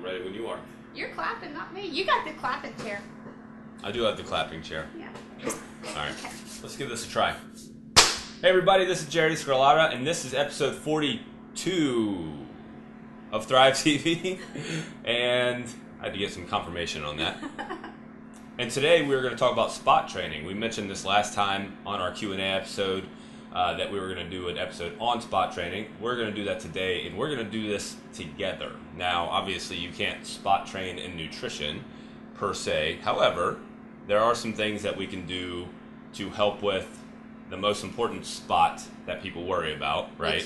ready when you are. You're clapping, not me. You got the clapping chair. I do have the clapping chair. Yeah. Alright, Okay. let's give this a try. Hey everybody, this is Jerry Scarlata, and this is episode 42 of Thrive TV. And I had to get some confirmation on that. And today we're going to talk about spot training. We mentioned this last time on our Q&A episode that we were going to do an episode on spot training. We're going to do that today, and we're going to do this together. Now, obviously, you can't spot train in nutrition per se. However, there are some things that we can do to help with the most important spot that people worry about, right?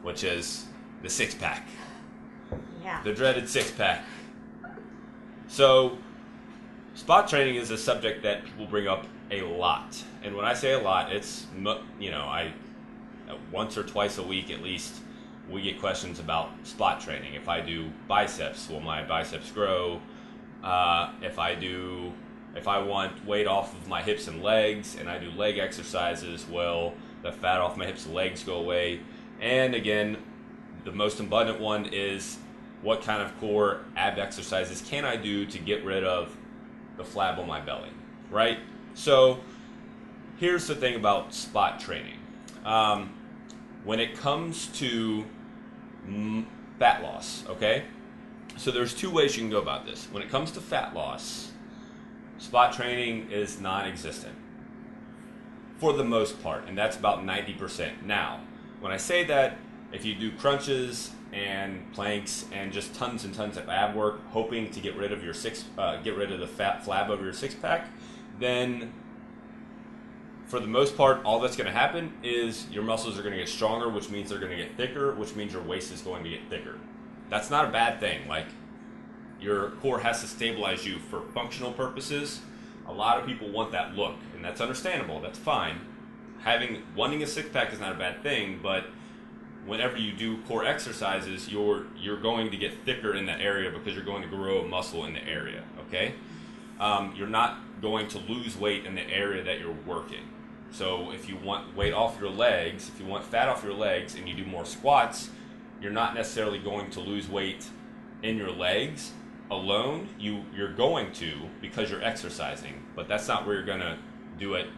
Which is the six-pack. Yeah. The dreaded six-pack. So, spot training is a subject that people bring up a lot. And when I say a lot, it's, once or twice a week at least, we get questions about spot training. If I do biceps, will my biceps grow? If I want weight off of my hips and legs and I do leg exercises, will the fat off my hips and legs go away? And again, the most abundant one is, what kind of core ab exercises can I do to get rid of the flab on my belly, right? So here's the thing about spot training. When it comes to fat loss, okay? So there's two ways you can go about this. When it comes to fat loss, spot training is non-existent for the most part, and that's about 90%. Now, when I say that, if you do crunches and planks and just tons and tons of ab work, hoping to get rid of your get rid of the fat flab over your six-pack, then for the most part, all that's going to happen is your muscles are going to get stronger, which means they're going to get thicker, which means your waist is going to get thicker. That's not a bad thing. Like, your core has to stabilize you for functional purposes. A lot of people want that look, and that's understandable. That's fine. Wanting a six-pack is not a bad thing, but whenever you do core exercises, you're going to get thicker in that area because you're going to grow muscle in the area, okay? You're not going to lose weight in the area that you're working. So if you want weight off your legs, if you want fat off your legs and you do more squats, you're not necessarily going to lose weight in your legs alone. You're going to, because you're exercising, but that's not where you're going to do it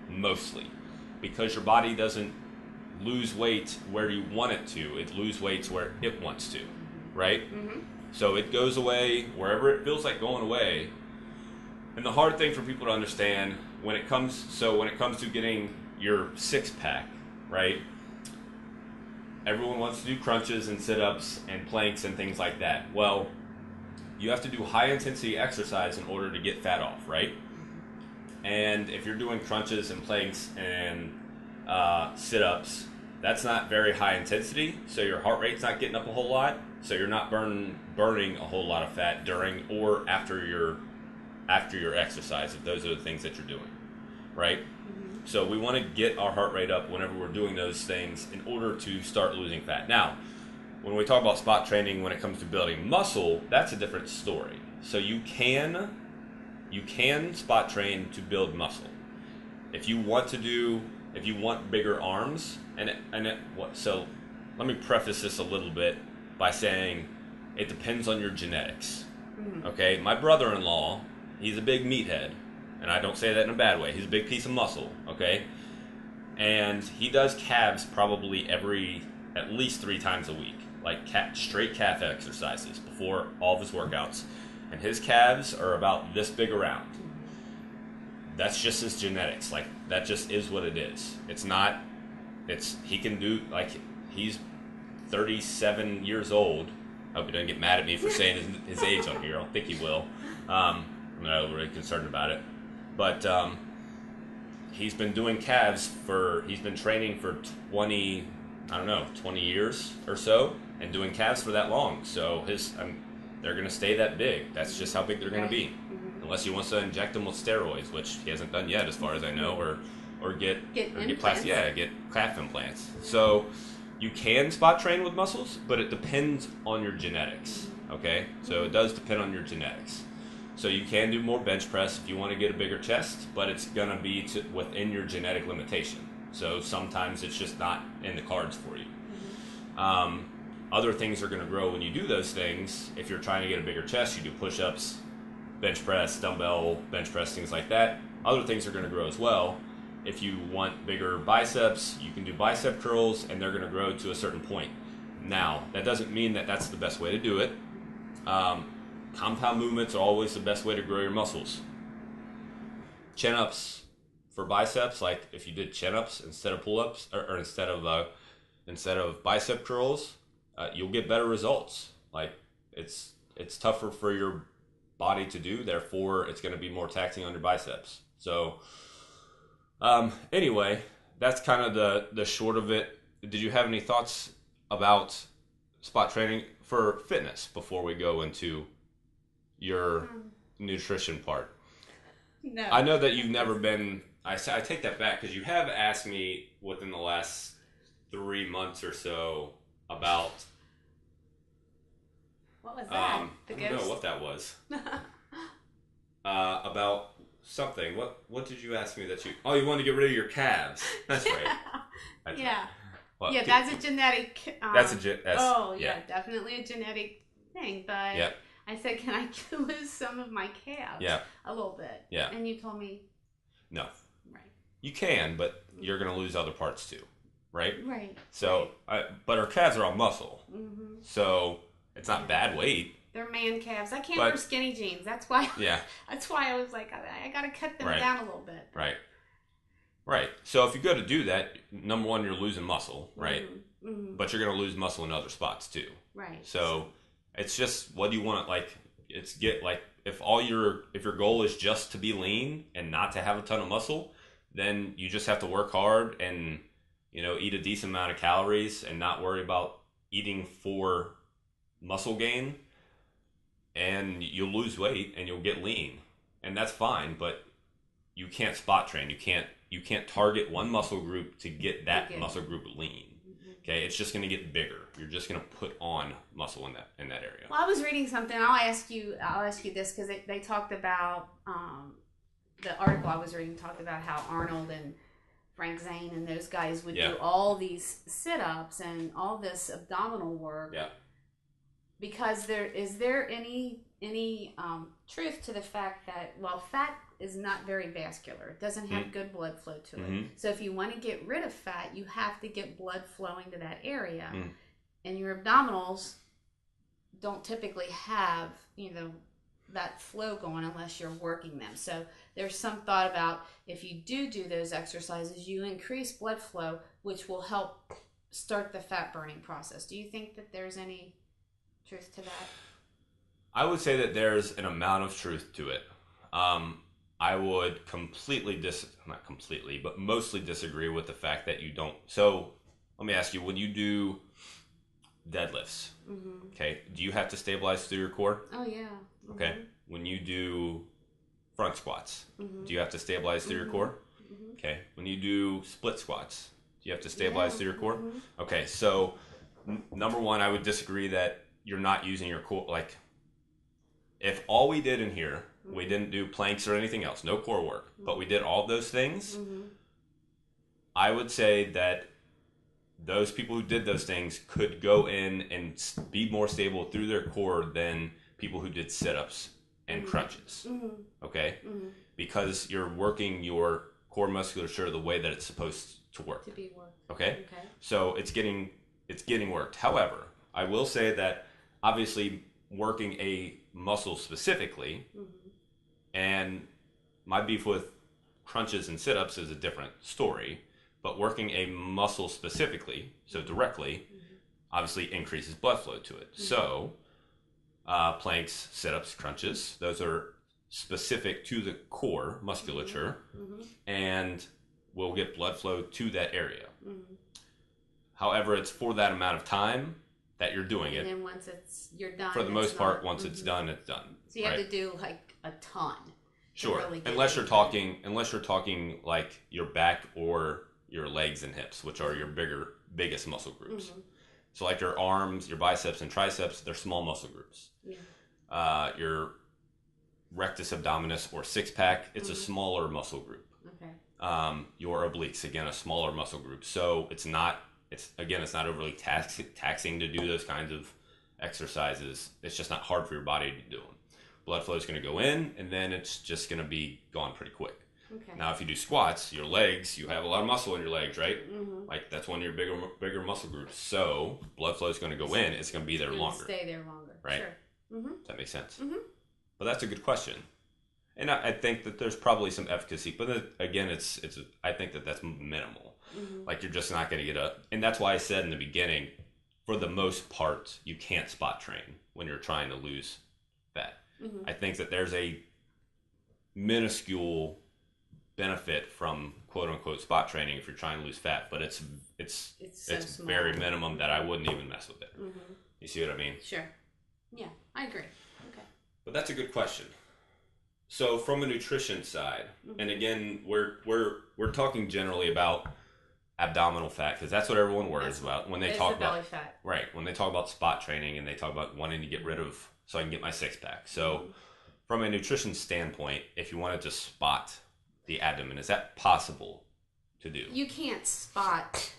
mostly, because your body doesn't lose weight where you want it to. It loses weight where it wants to, right? Mm-hmm. So it goes away wherever it feels like going away. And the hard thing for people to understand when it comes to getting your six-pack, right? Everyone wants to do crunches and sit-ups and planks and things like that. Well, you have to do high-intensity exercise in order to get fat off, right? And if you're doing crunches and planks and sit-ups, that's not very high intensity, so your heart rate's not getting up a whole lot, so you're not burning a whole lot of fat during or after your exercise, if those are the things that you're doing, right? Mm-hmm. So we want to get our heart rate up whenever we're doing those things in order to start losing fat. Now, when we talk about spot training when it comes to building muscle, that's a different story. So you can spot train to build muscle. If you want bigger arms, so let me preface this a little bit by saying it depends on your genetics. Mm-hmm. Okay, my brother-in-law, he's a big meathead, and I don't say that in a bad way. He's a big piece of muscle, okay? And he does calves probably at least 3 times a week, like straight calf exercises before all of his workouts. And his calves are about this big around. That's just his genetics. Like, that just is what it is. He can do, like, he's 37 years old. I hope he doesn't get mad at me for saying his age on here. I don't think he will. I'm not really concerned about it. But he's been doing calves he's been training for 20 years or so, and doing calves for that long. So they're going to stay that big. That's just how big they're going to be. Mm-hmm. Unless he wants to inject them with steroids, which he hasn't done yet as far as I know, or get calf implants. So you can spot train with muscles, but it depends on your genetics, okay? So it does depend on your genetics. So you can do more bench press if you want to get a bigger chest, but it's going to be within your genetic limitation. So sometimes it's just not in the cards for you. Mm-hmm. Other things are going to grow when you do those things. If you're trying to get a bigger chest, you do push-ups, bench press, dumbbell, bench press, things like that. Other things are going to grow as well. If you want bigger biceps, you can do bicep curls, and they're going to grow to a certain point. Now, that doesn't mean that that's the best way to do it. Compound movements are always the best way to grow your muscles. Chin-ups for biceps, like if you did chin-ups instead of pull-ups, or instead of bicep curls, you'll get better results. Like it's tougher for your body to do, therefore it's going to be more taxing on your biceps. So anyway, that's kind of the short of it. Did you have any thoughts about spot training for fitness before we go into your nutrition part? No. I know that you've never been. I take that back, because you have asked me within the last 3 months or so about. What was that? I don't know what that was. About something. What did you ask me that you? Oh, you wanted to get rid of your calves. That's right. That's yeah. Right. Well, yeah, that's a genetic. Definitely a genetic thing. But Yep. I said, can I lose some of my calves? Yeah. A little bit. Yeah. And you told me. No. Right. You can, but you're going to lose other parts too, right? Right. So, but our calves are all muscle, so it's not Yeah. bad weight. They're man calves. I can't wear skinny jeans. That's why. Yeah. That's why I was like, I got to cut them Right. down a little bit. Right. Right. So if you go to do that, number one, you're losing muscle, right? Mm-hmm. But you're going to lose muscle in other spots too. Right. So it's just, what do you want? Like, it's if your goal is just to be lean and not to have a ton of muscle, then you just have to work hard and, eat a decent amount of calories and not worry about eating for muscle gain, and you'll lose weight and you'll get lean, and that's fine. But you can't spot train. You can't target one muscle group to get that muscle group lean. Okay, it's just going to get bigger. You're just going to put on muscle in that area. Well, I was reading something. I'll ask you this, because they talked about the article I was reading talked about how Arnold and Frank Zane and those guys would do all these sit-ups and all this abdominal work. Yeah. Because is there any truth to the fact that, well, fat is not very vascular. It doesn't have good blood flow to it. So if you want to get rid of fat, you have to get blood flowing to that area. And your abdominals don't typically have, that flow going unless you're working them. So there's some thought about, if you do those exercises, you increase blood flow, which will help start the fat burning process. Do you think that there's any truth to that? I would say that there's an amount of truth to it. I would not completely, but mostly disagree with the fact that you don't. So let me ask you, when you do deadlifts, okay, do you have to stabilize through your core? Oh, yeah. Okay. When you do front squats, do you have to stabilize through your core? Okay. When you do split squats, do you have to stabilize through your core? Okay. So number one, I would disagree that you're not using your core. Like, if all we did in here, we didn't do planks or anything else, no core work, but we did all those things, I would say that those people who did those things could go in and be more stable through their core than people who did sit-ups and crunches. Okay? Because you're working your core musculature the way that it's supposed to work. To be worked. Okay? So it's getting worked. However, I will say that obviously working a muscle specifically, and my beef with crunches and sit-ups is a different story, but working a muscle specifically, so directly, obviously increases blood flow to it. So planks, sit-ups, crunches, those are specific to the core musculature and will get blood flow to that area. However, it's for that amount of time that you're doing it. And then once you're done. For the most part, once it's done, it's done. So you have to do like a ton. Sure. Really unless you're talking like your back or your legs and hips, which are your biggest muscle groups. So like your arms, your biceps and triceps, they're small muscle groups. Your rectus abdominis or six pack, it's a smaller muscle group. Your obliques, again, a smaller muscle group. So it's not it's not overly taxing to do those kinds of exercises. It's just not hard for your body to do them. Blood flow is going to go in, and then it's just going to be gone pretty quick. Okay. Now, if you do squats, your legs, you have a lot of muscle in your legs, right? Like that's one of your bigger muscle groups. So blood flow is going to go in. It's going to be there longer. Stay there longer. Right. Sure. Does that make sense? But that's a good question, and I think that there's probably some efficacy. But again, I think that's minimal. Like you're just not going to get and that's why I said in the beginning, for the most part, you can't spot train when you're trying to lose fat. I think that there's a minuscule benefit from quote unquote spot training if you're trying to lose fat, but it's so very minimum that I wouldn't even mess with it. You see what I mean? Sure. Yeah, I agree. Okay. But that's a good question. So from a nutrition side, and again, we're talking generally about abdominal fat because that's what everyone worries about when they talk about belly fat. Right, when they talk about spot training and they talk about wanting to get rid of so I can get my six pack. So from a nutrition standpoint, if you wanted to spot the abdomen, is that possible to do? You can't spot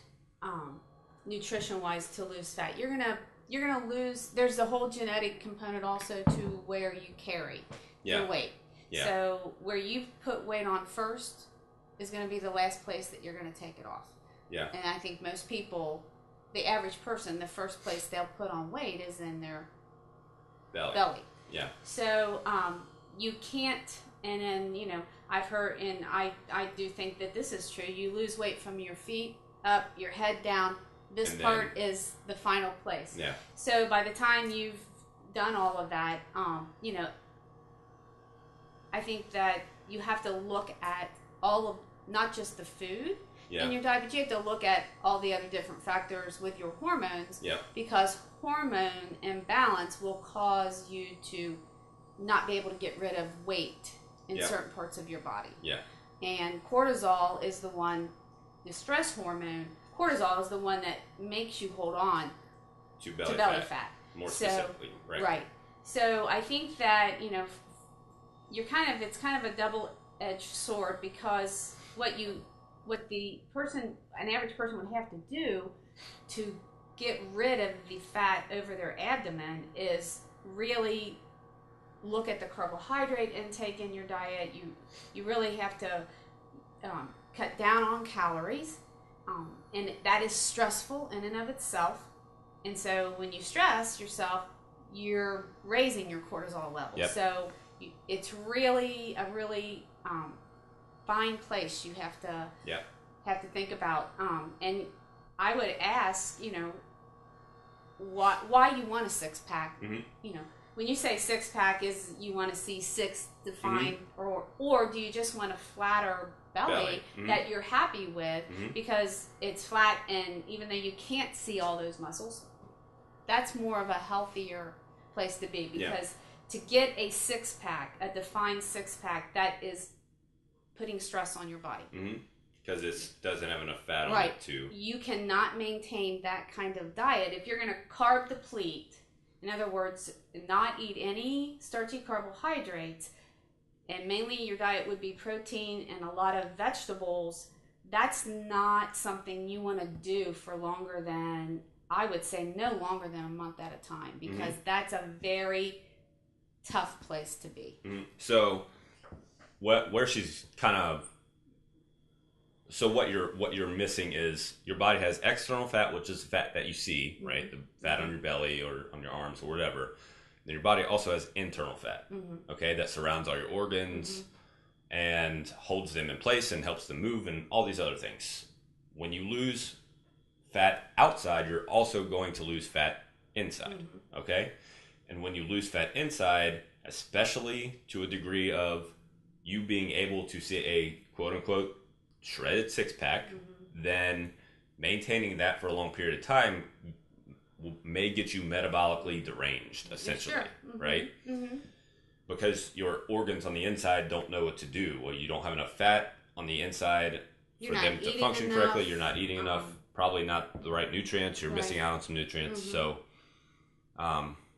nutrition wise to lose fat. You're gonna lose. There's a whole genetic component also to where you carry your weight. Yeah. So where you put weight on first is going to be the last place that you're going to take it off. Yeah. And I think most people, the average person, the first place they'll put on weight is in their belly. Yeah. So you can't, and then, I've heard, and I do think that this is true, you lose weight from your feet up, your head down. This part is the final place. Yeah. So by the time you've done all of that, I think that you have to look at all of, not just the food in your diet, but you have to look at all the other different factors with your hormones. Yeah. Because hormone imbalance will cause you to not be able to get rid of weight in certain parts of your body. Yeah. And cortisol is the stress hormone, cortisol is the one that makes you hold on to belly fat. More specifically, right. Right. So I think that, it's kind of a double-edged sword because what an average person would have to do to get rid of the fat over their abdomen is really look at the carbohydrate intake in your diet. You really have to cut down on calories, and that is stressful in and of itself. And so when you stress yourself, you're raising your cortisol level. Yep. So it's really a really fine place you have to think about. And I would ask, why you want a six pack. When you say six pack, is you want to see six defined, or do you just want a flatter belly that you're happy with because it's flat, and even though you can't see all those muscles, that's more of a healthier place to be because to get a six pack, a defined six pack, that is putting stress on your body. Because it doesn't have enough fat on it to. You cannot maintain that kind of diet if you're going to carb deplete. In other words, not eat any starchy carbohydrates, and mainly your diet would be protein and a lot of vegetables. That's not something you want to do for longer than, I would say, no longer than a month at a time, because that's a very tough place to be. So, where she's kind of, so what you're missing is your body has external fat, which is fat that you see, right? The fat on your belly or on your arms or whatever. Then your body also has internal fat, okay, that surrounds all your organs and holds them in place and helps them move and all these other things. When you lose fat outside, you're also going to lose fat inside, okay? And when you lose fat inside, especially to a degree of you being able to see a quote-unquote shredded six-pack, then maintaining that for a long period of time may get you metabolically deranged, essentially, right? Because your organs on the inside don't know what to do. Well, you don't have enough fat on the inside for them to function correctly. You're not eating enough, probably not the right nutrients. You're missing out on some nutrients. So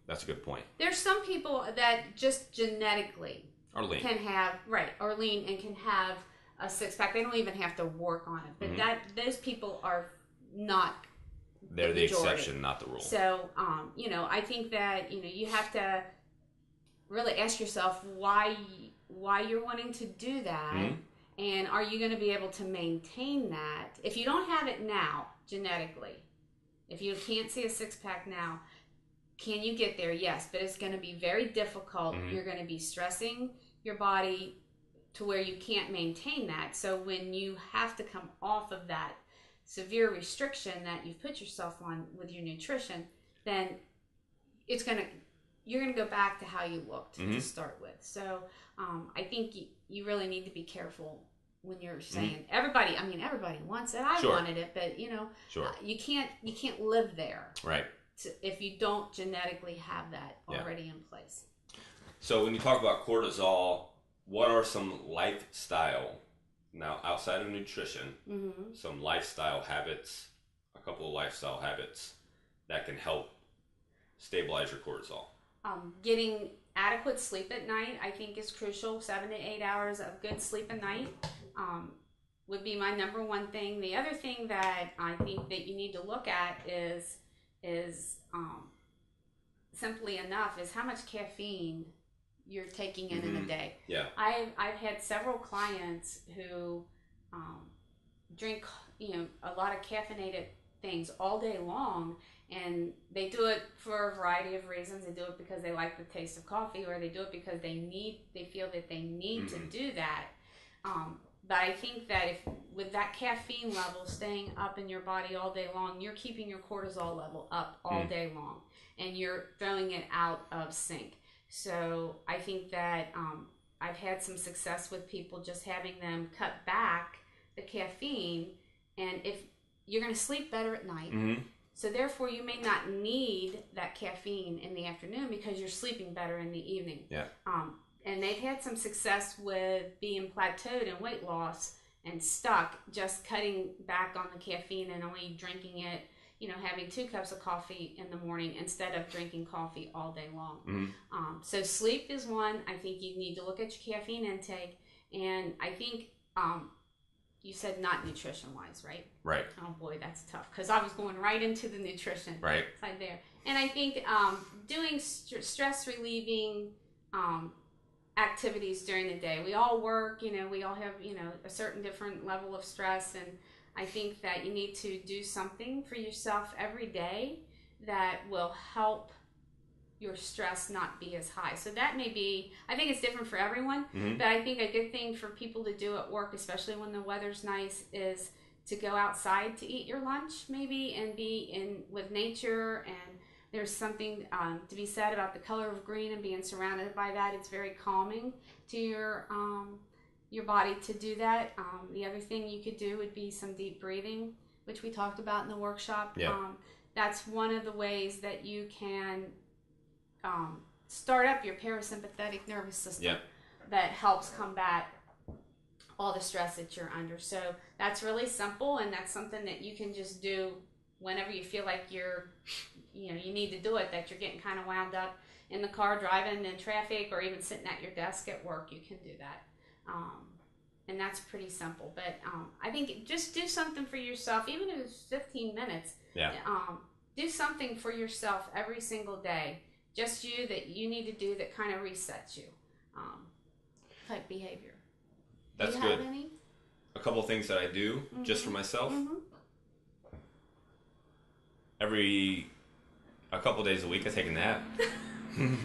that's a good point. There's some people that just genetically can have, are lean and can have a six-pack. They don't even have to work on it. But those people are not They're the exception, not the rule. So, I think that, you have to really ask yourself why you're wanting to do that. Mm-hmm. And are you going to be able to maintain that? If you don't have it now, genetically, if you can't see a six-pack now, can you get there? Yes, but it's going to be very difficult. Mm-hmm. You're going to be stressing your body to where you can't maintain that. So when you have to come off of that severe restriction that you've put yourself on with your nutrition, then you're going to go back to how you looked mm-hmm. to start with. So I think you really need to be careful when you're saying mm-hmm. everybody wants it. I sure. wanted it, but sure. You can't live there. Right. If you don't genetically have that already in place. So when you talk about cortisol, what are some lifestyle, now outside of nutrition, mm-hmm. some lifestyle habits, a couple of lifestyle habits that can help stabilize your cortisol? Getting adequate sleep at night, I think, is crucial. 7 to 8 hours of good sleep at night would be my number one thing. The other thing that I think that you need to look at is simply enough is how much caffeine you're taking in a day. Yeah. I've had several clients who drink a lot of caffeinated things all day long, and they do it for a variety of reasons. They do it because they like the taste of coffee, or they do it because they feel that they need to do that. But I think that if with that caffeine level staying up in your body all day long, you're keeping your cortisol level up all day long, and you're throwing it out of sync. So I think that I've had some success with people just having them cut back the caffeine, and if you're going to sleep better at night, mm-hmm. so therefore you may not need that caffeine in the afternoon because you're sleeping better in the evening. Yeah. And they've had some success with being plateaued in weight loss and stuck, just cutting back on the caffeine and only drinking it, having 2 cups of coffee in the morning instead of drinking coffee all day long. Mm-hmm. So sleep is one. I think you need to look at your caffeine intake. And I think you said not nutrition-wise, right? Right. Oh, boy, that's tough because I was going right into the nutrition right side there. And I think doing stress-relieving activities during the day. We all work, we all have, a certain different level of stress, and I think that you need to do something for yourself every day that will help your stress not be as high. So that may be, I think it's different for everyone, mm-hmm. but I think a good thing for people to do at work, especially when the weather's nice, is to go outside to eat your lunch maybe and be in with nature. And there's something to be said about the color of green and being surrounded by that. It's very calming to your body to do that. The other thing you could do would be some deep breathing, which we talked about in the workshop. Yeah. That's one of the ways that you can start up your parasympathetic nervous system that helps combat all the stress that you're under. So that's really simple, and that's something that you can just do whenever you feel like you need to do it, that you're getting kind of wound up in the car, driving in traffic, or even sitting at your desk at work. You can do that. And that's pretty simple. But I think just do something for yourself, even if it's 15 minutes. Yeah. Do something for yourself every single day. Just you that you need to do that kind of resets you. Type behavior. That's good. Do you have good. any? A couple of things that I do mm-hmm. just for myself. Mm-hmm. A couple days a week I take a nap.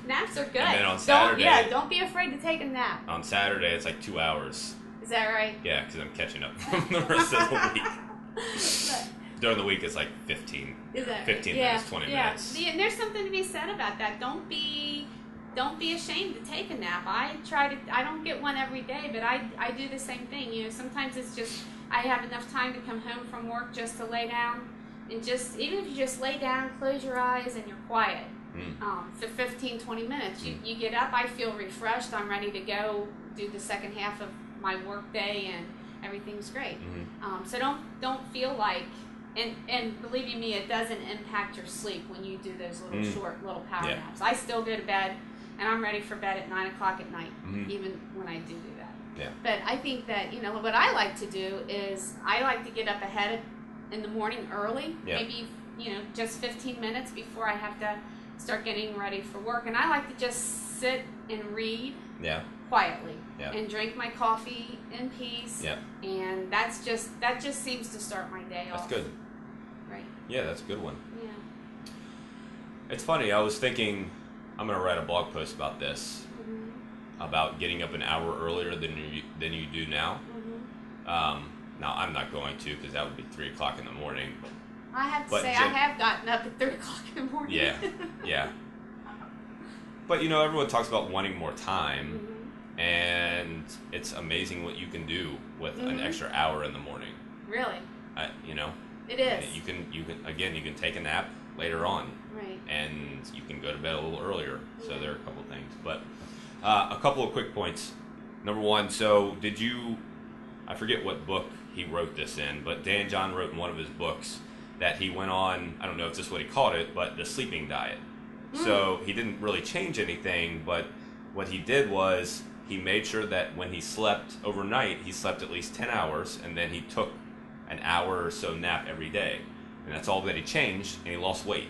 Naps are good. And then on Saturday... Don't be afraid to take a nap. On Saturday, it's like 2 hours. Is that right? Yeah, because I'm catching up from the rest of the week. During the week, it's like 15 minutes, 20 minutes. Yeah, and there's something to be said about that. Don't be ashamed to take a nap. I don't get one every day, but I do the same thing. Sometimes it's just, I have enough time to come home from work just to lay down. And even if you just lay down, close your eyes, and you're quiet. For 15, 20 minutes. You get up, I feel refreshed, I'm ready to go do the second half of my work day, and everything's great. Mm-hmm. So don't feel like, and believe you me, it doesn't impact your sleep when you do those short little power naps. I still go to bed, and I'm ready for bed at 9 o'clock at night, even when I do that. Yeah. But I think that, what I like to do is I like to get up ahead in the morning early, maybe just 15 minutes before I have to start getting ready for work. And I like to just sit and read quietly and drink my coffee in peace. And that just seems to start my day off. That's good. Right. Yeah, that's a good one. Yeah. It's funny, I was thinking I'm going to write a blog post about this, about getting up an hour earlier than you do now. Now, I'm not going to, because that would be 3 o'clock in the morning. I have to say, I have gotten up at 3 o'clock in the morning. Yeah. But, everyone talks about wanting more time, and it's amazing what you can do with an extra hour in the morning. Really? It is. You can take a nap later on. Right. And you can go to bed a little earlier. So there are a couple of things. But a couple of quick points. Number one, so I forget what book he wrote this in, but Dan John wrote in one of his books that he went on, I don't know if this is what he called it, but the sleeping diet. So he didn't really change anything, but what he did was he made sure that when he slept overnight, he slept at least 10 hours, and then he took an hour or so nap every day. And that's all that he changed, and he lost weight.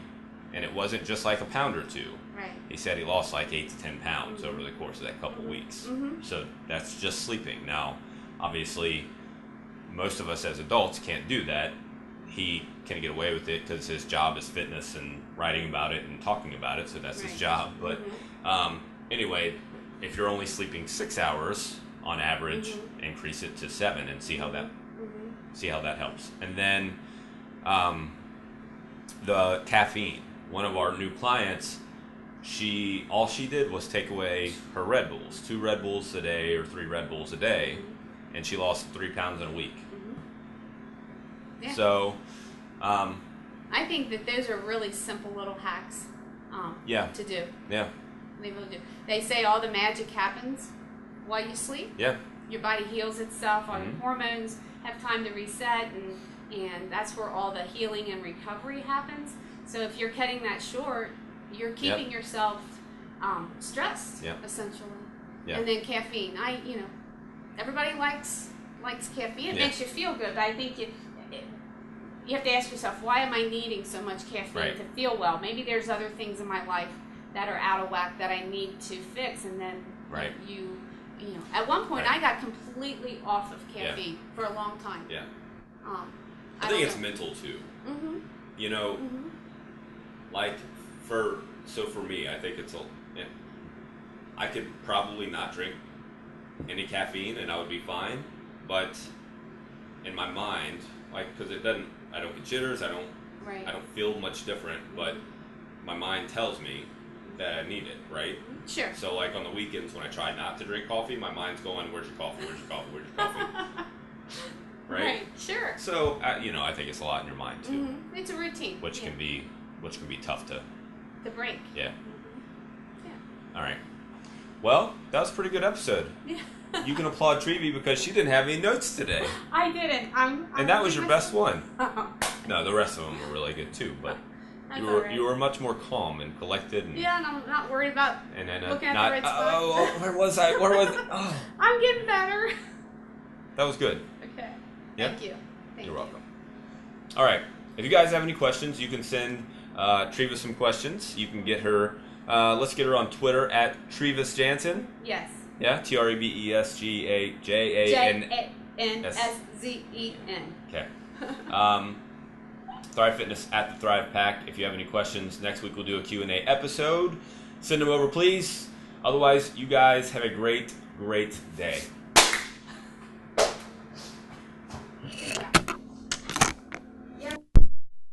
And it wasn't just like a pound or two. Right. He said he lost like 8 to 10 pounds over the course of that couple weeks. So that's just sleeping. Now, obviously, most of us as adults can't do that. He can get away with it because his job is fitness and writing about it and talking about it, so that's his job. But anyway, if you're only sleeping 6 hours on average, increase it to 7 and see how that helps. And then the caffeine. One of our new clients, all she did was take away her Red Bulls, 2 Red Bulls a day or 3 Red Bulls a day, and she lost 3 pounds in a week. Yeah. So, I think that those are really simple little hacks to do. Yeah. They really do. They say all the magic happens while you sleep. Yeah. Your body heals itself, all your hormones have time to reset, and that's where all the healing and recovery happens. So if you're cutting that short, you're keeping yourself stressed, essentially. Yeah. And then caffeine. Everybody likes caffeine. It makes you feel good, but I think you have to ask yourself, why am I needing so much caffeine to feel well? Maybe there's other things in my life that are out of whack that I need to fix, and then at one point I got completely off of caffeine for a long time. Yeah. I think it's mental too. Like for me, I think I could probably not drink any caffeine and I would be fine, but in my mind, because I don't get jitters, I don't feel much different, but my mind tells me that I need it, right? Sure. So on the weekends when I try not to drink coffee, my mind's going, where's your coffee, where's your coffee, where's your coffee? Right? Sure. So, I think it's a lot in your mind too. It's a routine. Which can be tough to break. Yeah. Yeah. All right. Well, that was a pretty good episode. Yeah. You can applaud Trevi because she didn't have any notes today. I didn't. And that was your best one. No, the rest of them were really good too, but you were much more calm and collected. And, and I'm not worried about looking at the right spot. Oh, where was I? Oh. I'm getting better. That was good. Okay. Yeah? Thank you. You're welcome. All right. If you guys have any questions, you can send Treva some questions. You can get her. Let's get her on Twitter at Trevis Jansen. Yes. Yeah, TREBESGAJANSZEN. Okay. Thrive Fitness at the Thrive Pack. If you have any questions, next week we'll do a Q&A episode. Send them over, please. Otherwise, you guys have a great, great day.